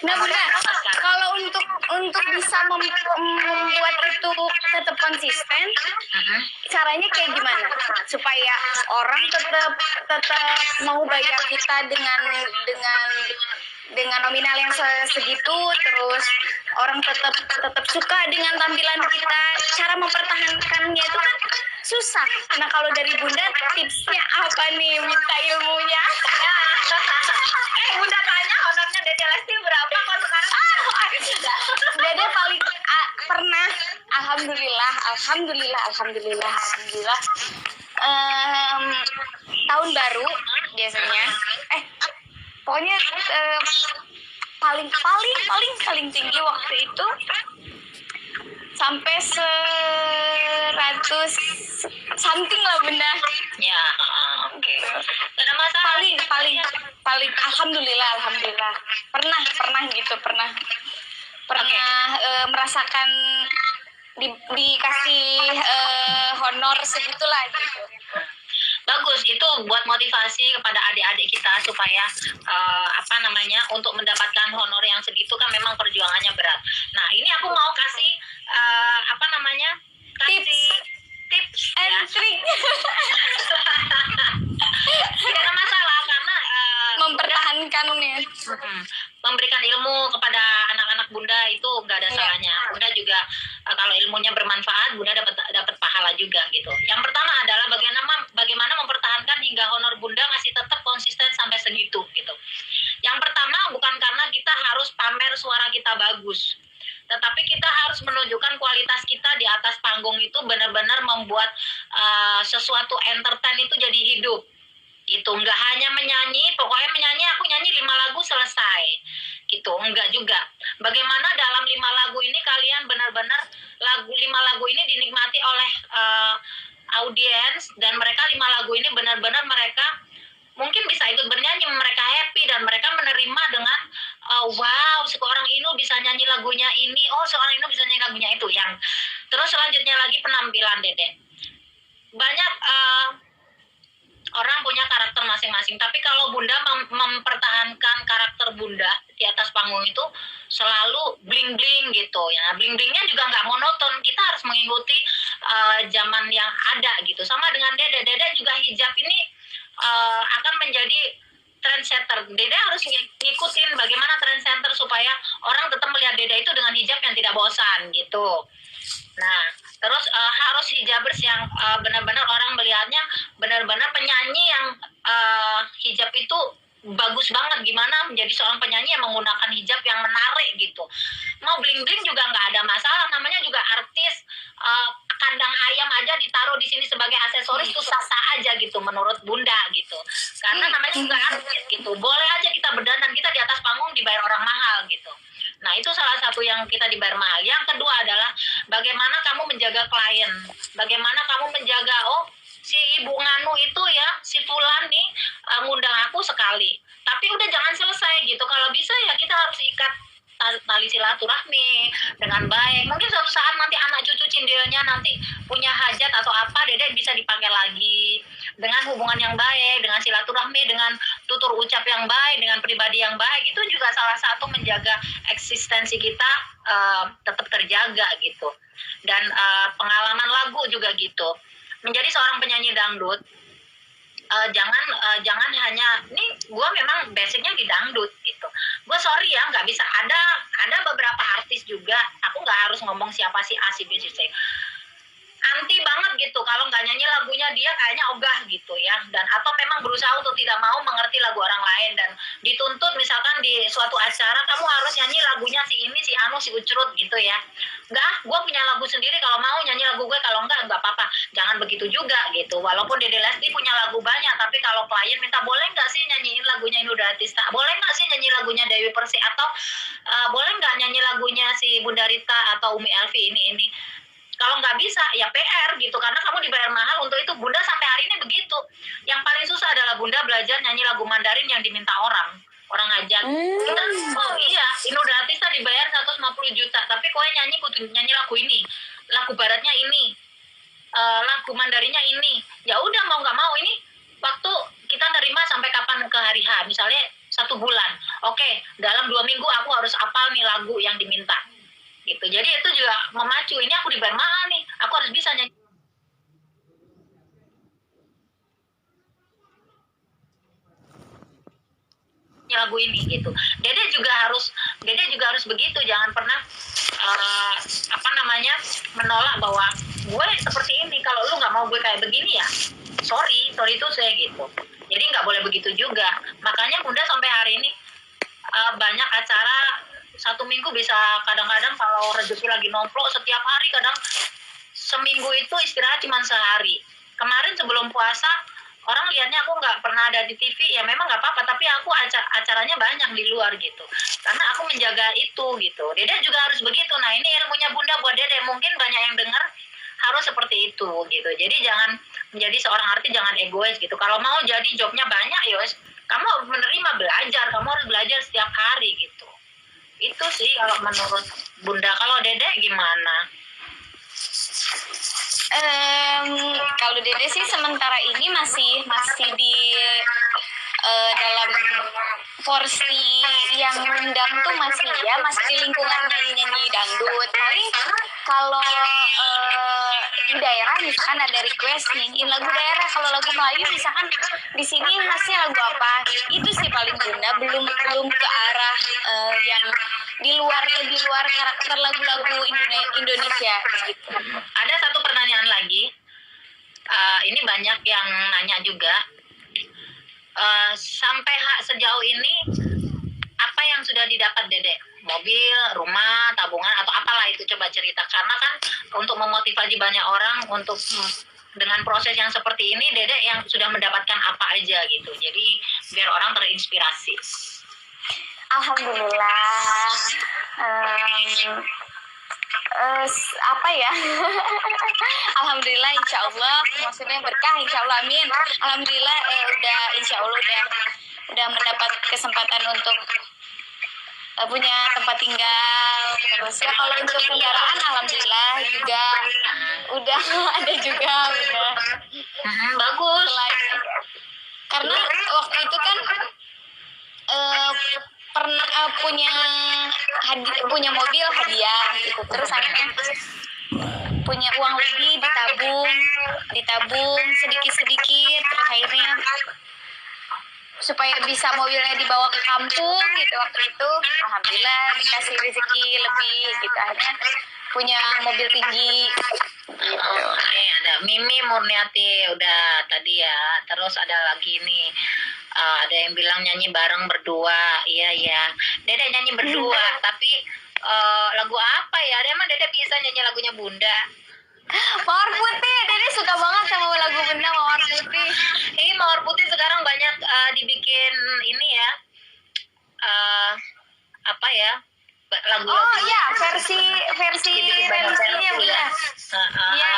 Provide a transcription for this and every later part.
Nah Bunda, kalau untuk bisa membuat itu tetap konsisten, caranya kayak gimana supaya orang tetap mau bayar kita dengan nominal yang segitu, terus orang tetap suka dengan tampilan kita. Cara mempertahankannya itu kan susah. Nah kalau dari Bunda tipsnya apa nih? Minta ilmunya. Bunda tanya honornya Dede Lesti berapa kok sekarang? Dede paling pernah, alhamdulillah tahun baru biasanya pokoknya paling tinggi waktu itu sampai 100 something lah Bunda. Ya, oke. Karena masalah paling alhamdulillah pernah merasakan dikasih honor segitulah gitu. Bagus, itu buat motivasi kepada adik-adik kita supaya untuk mendapatkan honor yang segitu kan memang perjuangannya berat. Nah ini aku mau kasih tips and trik. Tidak ada masalah karena mempertahankannya. Memberikan ilmu kepada anak-anak Bunda itu gak ada salahnya. Bunda juga kalau ilmunya bermanfaat, Bunda dapat pahala juga gitu. Yang pertama adalah bagaimana mempertahankan hingga honor Bunda masih tetap konsisten sampai segitu gitu. Yang pertama bukan karena kita harus pamer suara kita bagus, tetapi kita harus menunjukkan kualitas kita di atas panggung itu benar-benar membuat sesuatu entertain itu jadi hidup. Gitu, nggak hanya menyanyi, pokoknya aku nyanyi 5 lagu selesai gitu, enggak juga. Bagaimana dalam 5 lagu ini kalian benar-benar 5 lagu ini dinikmati oleh audiens, dan mereka 5 lagu ini benar-benar mereka mungkin bisa ikut bernyanyi, mereka happy dan mereka menerima dengan wow, seorang ini bisa nyanyi lagunya ini, seorang ini bisa nyanyi lagunya itu. Yang terus selanjutnya lagi penampilan Dede. Banyak orang punya karakter masing-masing, tapi kalau Bunda mempertahankan karakter Bunda di atas panggung itu selalu bling-bling gitu ya. Bling-blingnya juga nggak monoton, kita harus mengikuti zaman yang ada gitu. Sama dengan Dede juga hijab ini akan menjadi trendsetter. Dede harus ngikutin bagaimana trendsetter supaya orang tetap melihat Dede itu dengan hijab yang tidak bosan gitu. Nah, terus harus hijabers yang benar-benar orang melihatnya benar-benar penyanyi yang hijab itu bagus banget, gimana menjadi seorang penyanyi yang menggunakan hijab yang menarik gitu. Mau bling-bling juga nggak ada masalah, namanya juga artis. Kandang ayam aja ditaruh di sini sebagai aksesoris itu sah-sah aja gitu menurut Bunda gitu. Karena namanya juga artis gitu. Boleh aja kita berdandan, kita di atas panggung dibayar orang mahal gitu. Nah itu salah satu yang kita dibayar mahal. Yang kedua adalah bagaimana kamu menjaga klien, bagaimana kamu menjaga si Ibu Nganu itu ya, si Fulan nih ngundang aku sekali, tapi udah jangan selesai gitu. Kalau bisa ya kita harus ikat tali silaturahmi dengan baik. Mungkin suatu saat nanti anak cucu cindilnya nanti punya hajat atau apa, Dede bisa dipakai lagi dengan hubungan yang baik, dengan silaturahmi, dengan tutur ucap yang baik, dengan pribadi yang baik. Itu juga salah satu menjaga eksistensi kita tetap terjaga gitu. Dan pengalaman lagu juga gitu. Menjadi seorang penyanyi dangdut, jangan hanya ini gue memang basicnya di dangdut gitu. Gue sorry ya nggak bisa, ada beberapa artis juga, aku nggak harus ngomong siapa si A si B si C, anti banget gitu kalau nggak nyanyi lagunya dia kayaknya ogah gitu ya, dan atau memang berusaha untuk tidak mau mengerti lagu orang lain, dan dituntut misalkan di suatu acara kamu harus nyanyi lagunya si ini, si Anu, si Ucrut gitu ya. Enggak, gue punya lagu sendiri, kalau mau nyanyi lagu gue, kalau enggak apa-apa. Jangan begitu juga gitu. Walaupun Dede Lesti punya lagu banyak, tapi kalau klien minta boleh nggak sih nyanyiin lagunya Inul Daratista, boleh nggak sih nyanyi lagunya Dewi Persik, atau boleh nggak nyanyi lagunya si Bunda Rita atau Umi Elvi ini. Kalau nggak bisa ya PR gitu, karena kamu dibayar mahal untuk itu. Bunda sampai hari ini begitu. Yang paling susah adalah Bunda belajar nyanyi lagu Mandarin yang diminta orang hajat. Kita iya, Inul Daratista dibayar 150 juta, tapi kau nyanyi lagu ini, lagu baratnya ini, lagu Mandarinnya ini. Ya udah mau nggak mau, ini waktu kita nerima sampai kapan ke hari H. Misalnya 1 bulan. Oke, dalam 2 minggu aku harus hafal nih lagu yang diminta. Gitu. Jadi itu juga memacu. Ini aku dibayar mahal nih. Aku harus bisa nyanyi lagu ini gitu. Dede juga harus begitu. Jangan pernah menolak bahwa gue seperti ini. Kalau lu nggak mau gue kayak begini ya, sorry itu saya gitu. Jadi nggak boleh begitu juga. Makanya Bunda sampai hari ini banyak acara 1 minggu bisa, kadang-kadang kalau rezeki lagi nomplok setiap hari, kadang seminggu itu istirahat cuma sehari. Kemarin sebelum puasa orang lihatnya aku nggak pernah ada di TV, ya memang nggak apa-apa, tapi aku acaranya banyak di luar gitu, karena aku menjaga itu gitu. Dede juga harus begitu. Nah ini ilmunya Bunda buat Dede, mungkin banyak yang dengar harus seperti itu gitu. Jadi jangan menjadi seorang artis, jangan egois gitu. Kalau mau jadi jobnya banyak, yos kamu harus menerima belajar, kamu harus belajar setiap hari gitu. Itu sih kalau menurut Bunda. Kalau Dede gimana? Kalau Dede sih sementara ini masih di dalam porsi yang undang tuh masih di lingkungan nyanyi dangdut. Paling kalau di daerah misalkan ada request nyanyiin lagu daerah, kalau lagu Melayu misalkan di sini khasnya lagu apa, itu sih paling Bunda, belum ke arah yang di luar karakter lagu-lagu Indonesia gitu. Ada satu pertanyaan lagi, ini banyak yang nanya juga, sampai sejauh ini apa yang sudah didapat Dede? Mobil, rumah, tabungan, atau apalah itu, coba cerita. Karena kan untuk memotivasi banyak orang untuk dengan proses yang seperti ini, Dede yang sudah mendapatkan apa aja gitu. Jadi biar orang terinspirasi. Alhamdulillah. Apa ya? Alhamdulillah, insya Allah, maksudnya berkah, insya Allah, amin. Alhamdulillah, insya Allah udah mendapat kesempatan untuk punya tempat tinggal. Terus ya kalau untuk kendaraan, alhamdulillah juga udah ada juga, udah. Bagus. Karena waktu itu kan pernah punya mobil hadiah gitu, terus akhirnya punya uang lebih ditabung sedikit, terus akhirnya supaya bisa mobilnya dibawa ke kampung gitu. Waktu itu alhamdulillah dikasih rezeki lebih gitu, akhirnya punya mobil tinggi gitu. Oke, ada Mimi Murniati udah tadi ya. Terus ada lagi nih, ada yang bilang nyanyi bareng berdua. Iya Dede nyanyi berdua tapi lagu apa ya? Emang Dede bisa nyanyi lagunya Bunda? Mawar Putih, Dede suka banget sama lagu Bunda Mawar Putih. Ini Mawar Putih sekarang banyak dibikin ini ya, lagu-lagu. Oh iya, versi relisinya Bunda. Iya.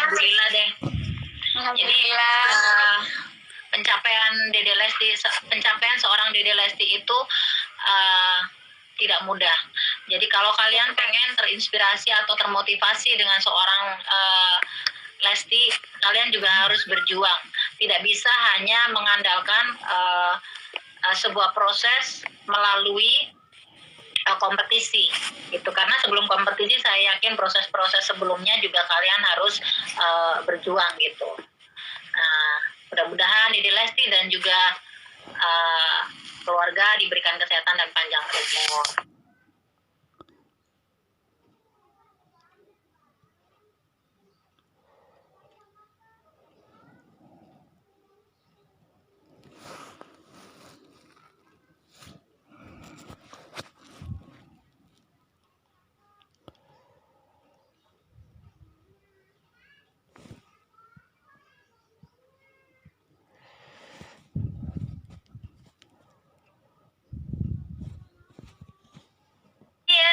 Alhamdulillah deh. Alhamdulillah. Jadi pencapaian seorang Dede Lesti itu tidak mudah. Jadi kalau kalian pengen terinspirasi atau termotivasi dengan seorang Lesti, kalian juga harus berjuang. Tidak bisa hanya mengandalkan sebuah proses melalui kompetisi gitu, karena sebelum kompetisi saya yakin proses-proses sebelumnya juga kalian harus berjuang gitu. Nah, mudah-mudahan Dede Lesti dan juga keluarga diberikan kesehatan dan panjang umur.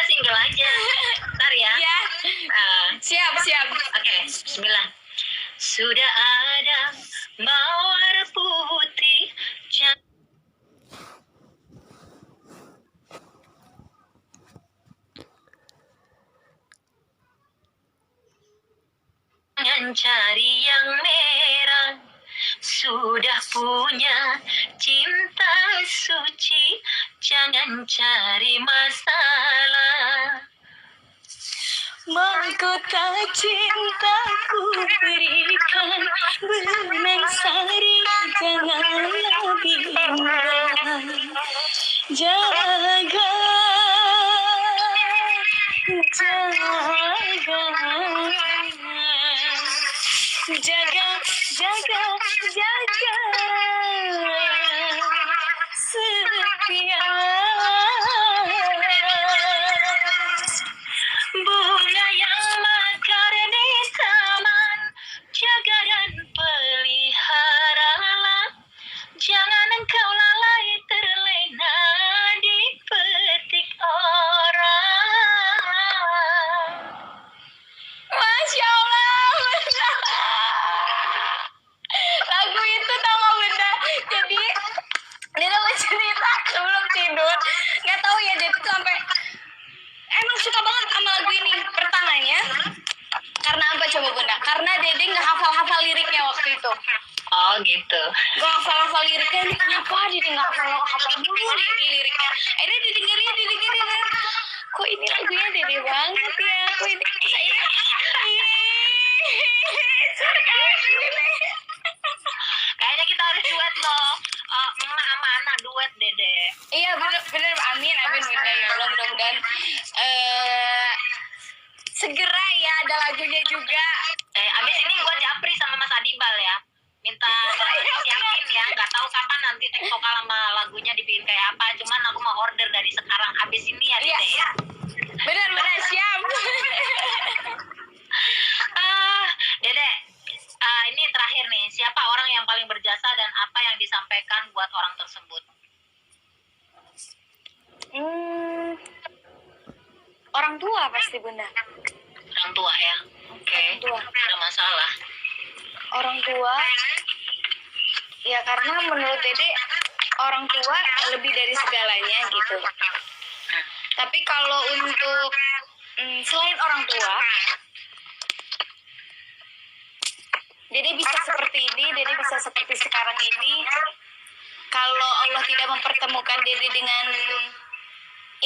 Single aja, ntar ya. Iya. Siap. Oke, bismillah. Sudah ada mawar putih, jangan cari yang merah. Sudah punya cinta suci, jangan cari masalah. Mahkota cintaku berikan, benang sari janganlah bimbang. Jaga, jaga, jaga, jaga, jaga, setia. Bunga yang mekar di taman, jaga dan peliharalah. Jangan engkau lalai terlena dipetik orang. Masya Allah, Bunda. Lagu itu tau gak Bunda? Jadi dia mau cerita sebelum tidur. Gak tahu ya dia tuh sampai emang suka banget sama lagu ini. Pertamanya karena apa coba Bunda? Karena Dede nggak hafal-hafal liriknya waktu itu. Oh gitu. Gak hafal-hafal liriknya, ini kenapa Dede nggak hafal mulu liriknya? Akhirnya didengerin. Kok ini lagunya Dede banget ya? Kok ini saya Kayaknya kita harus duet loh. Emak sama anak duet Dede. iya bener amin Bunda ya Allah, mudah-mudahan segera ya ada lagunya juga. Abis ini gua japri sama Mas Adibal ya. Minta siapin ya. Gak tahu kapan nanti vokal sama lagunya dibikin kayak apa. Cuman aku mau order dari sekarang. Abis ini ya Dede ya. Bener siap. Dede, ini terakhir nih. Siapa orang yang paling berjasa dan apa yang disampaikan buat orang tersebut? Orang tua pasti Bunda. Orang tua ya. Oke. Orang tua. Ada masalah. Orang tua ya karena menurut Dede orang tua lebih dari segalanya gitu. Tapi kalau untuk selain orang tua, Dede bisa seperti ini, Dede bisa seperti sekarang ini kalau Allah tidak mempertemukan Dede dengan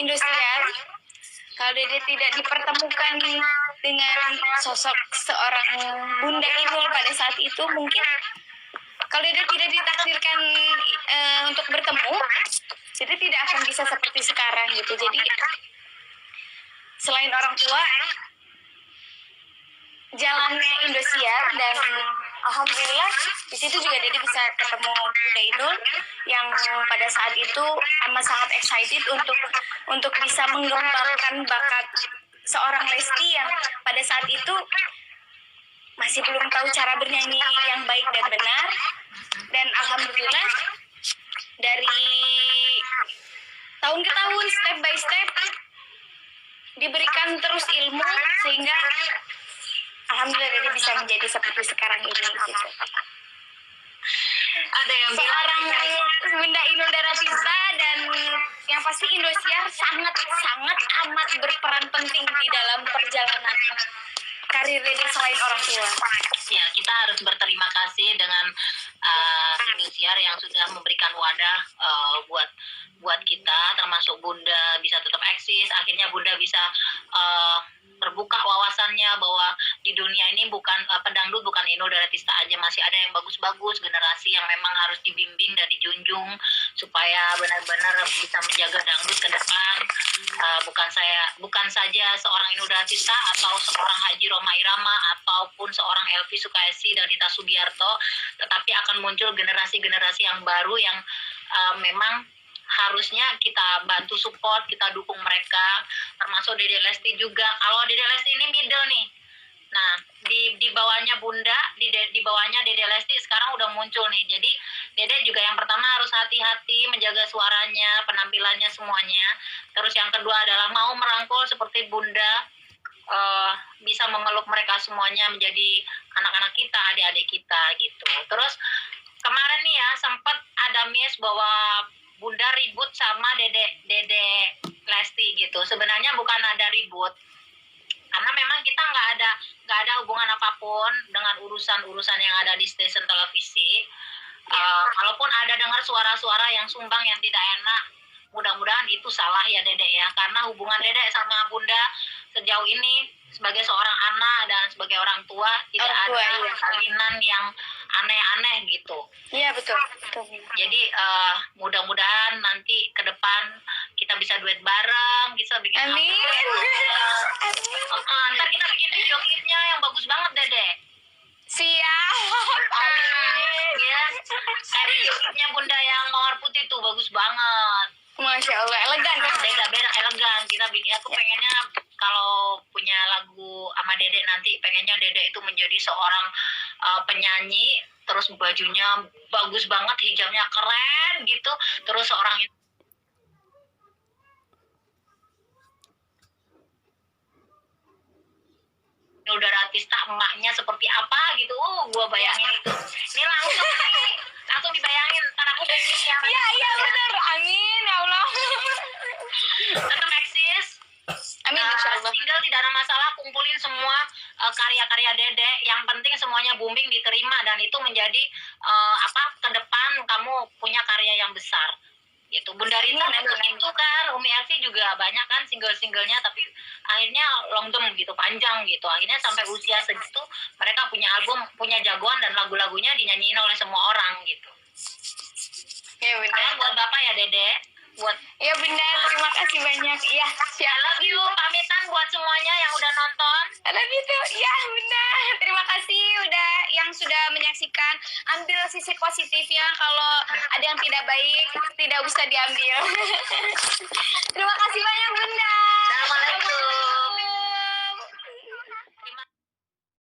Indosiar, kalau Dede tidak dipertemukan dengan sosok seorang Bunda Inul pada saat itu, mungkin kalau Dede tidak ditakdirkan untuk bertemu, Dede tidak akan bisa seperti sekarang gitu. Jadi selain orang tua, jalannya Indosiar, dan alhamdulillah di situ juga Dede bisa ketemu Bunda Inul yang pada saat itu amat sangat excited untuk bisa mengembangkan bakat seorang Lesti yang pada saat itu masih belum tahu cara bernyanyi yang baik dan benar. Dan alhamdulillah dari tahun ke tahun, step by step diberikan terus ilmu sehingga alhamdulillah Dede bisa menjadi seperti sekarang ini gitu. Ada yang bilang Seorang Bunda Inul Daratista, dan yang pasti Indosiar sangat amat berperan penting di dalam perjalanan karir Dede selain orang tua. ya, kita harus berterima kasih dengan Indosiar yang sudah memberikan wadah buat kita, termasuk Bunda bisa tetap eksis. Akhirnya Bunda bisa terbuka wawasannya bahwa di dunia ini bukan pedangdut bukan Inul Daratista aja, masih ada yang bagus-bagus, generasi yang memang harus dibimbing dan dijunjung supaya benar-benar bisa menjaga dangdut ke depan. Bukan saja seorang Inul Daratista atau seorang Haji Rhoma Irama ataupun seorang Elvi Sukaesi dan Rita Sugiarto, tetapi akan muncul generasi-generasi yang baru yang memang harusnya kita bantu support, kita dukung mereka, termasuk Dede Lesti juga. Kalau Dede Lesti ini middle nih, nah di bawahnya Bunda, di bawahnya Dede Lesti sekarang udah muncul nih. Jadi Dede juga yang pertama harus hati-hati menjaga suaranya, penampilannya, semuanya. Terus yang kedua adalah mau merangkul seperti Bunda, bisa memeluk mereka semuanya menjadi anak-anak kita, adik-adik kita gitu. Terus kemarin nih ya sempat ada miss bahwa Bunda ribut sama Dede Lesti gitu. Sebenarnya bukan ada ribut, karena memang kita nggak ada hubungan apapun dengan urusan yang ada di stasiun televisi. Kalaupun ada dengar suara-suara yang sumbang yang tidak enak, mudah-mudahan itu salah ya Dedek ya, karena hubungan Dedek sama Bunda sejauh ini sebagai seorang anak dan sebagai orang tua tidak Orang tua, ada iya. salinan yang aneh-aneh gitu. Iya betul. Betul. Jadi mudah-mudahan nanti ke depan kita bisa duet bareng, bisa bikin Amin. album. Ntar kita bikin video klipnya yang bagus banget Dede. Siap. Ya, kayak video klipnya Bunda yang mawar putih tuh bagus banget. Masya Allah, elegan. Beda-beda elegan. Kita bikin, aku pengennya kalau punya lagu sama Dede nanti pengennya Dede itu menjadi seorang penyanyi, terus bajunya bagus banget, hijabnya keren gitu, terus seorang udah Ratista emaknya seperti apa gitu. Gua bayangin itu. Ini langsung dibayangin. Ntar aku bikin yang Iya benar. Amin ya Allah. tetap eksis. Amin insya Allah. Tinggal tidak ada masalah, kumpulin semua karya-karya Dede. Yang penting semuanya booming, diterima, dan itu menjadi ke depan kamu punya karya yang besar. Gitu. Bunda Rita itu kan, Umi Elvi juga banyak kan single-singlenya, tapi akhirnya long term gitu, panjang gitu. Akhirnya sampai usia segitu mereka punya album, punya jagoan, dan lagu-lagunya dinyanyiin oleh semua orang gitu. Ya benar. Salam buat Bapak ya Dede. Buat Ya benar, terima kasih banyak. Iya, I siap. love you, pamitan buat semuanya yang udah nonton. I love you too. Ya benar. Terima kasih udah yang sudah menyaksikan. Ambil sisi positifnya. Kalau ada yang tidak baik, tidak usah diambil. Terima kasih banyak Bunda. Assalamualaikum.